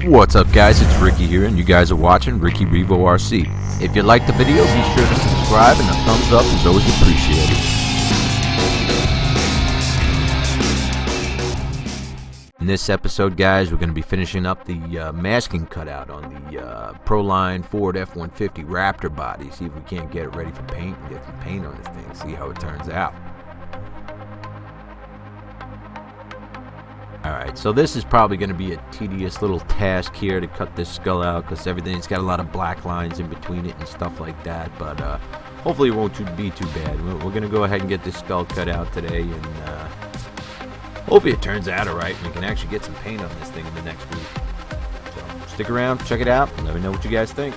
What's up, guys? It's Ricky here, and you guys are watching Ricky Revo RC. If you like the video, be sure to subscribe, and a thumbs up is always appreciated. In this episode, guys, we're going to be finishing up the masking cutout on the Pro-Line Ford F-150 Raptor body. See if we can't get it ready for paint and get some paint on this thing, see how it turns out. Alright, so this is probably going to be a tedious little task here to cut this skull out, because everything's got a lot of black lines in between it and stuff like that, but hopefully it won't be too bad. We're going to go ahead and get this skull cut out today, and hopefully it turns out alright and we can actually get some paint on this thing in the next week. So stick around, check it out, and let me know what you guys think.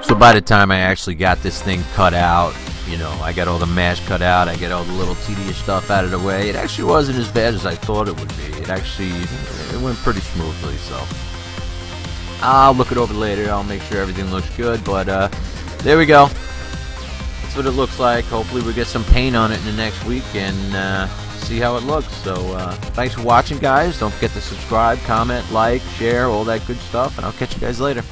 So by the time I actually got this thing cut out, you know, I got all the mask cut out, I got all the little tedious stuff out of the way, it actually wasn't as bad as I thought it would be. It went pretty smoothly, so I'll look it over later, I'll make sure everything looks good, but there we go. That's what it looks like. Hopefully we get some paint on it in the next week and see how it looks. So thanks for watching, guys. Don't forget to subscribe, comment, like, share, all that good stuff, and I'll catch you guys later.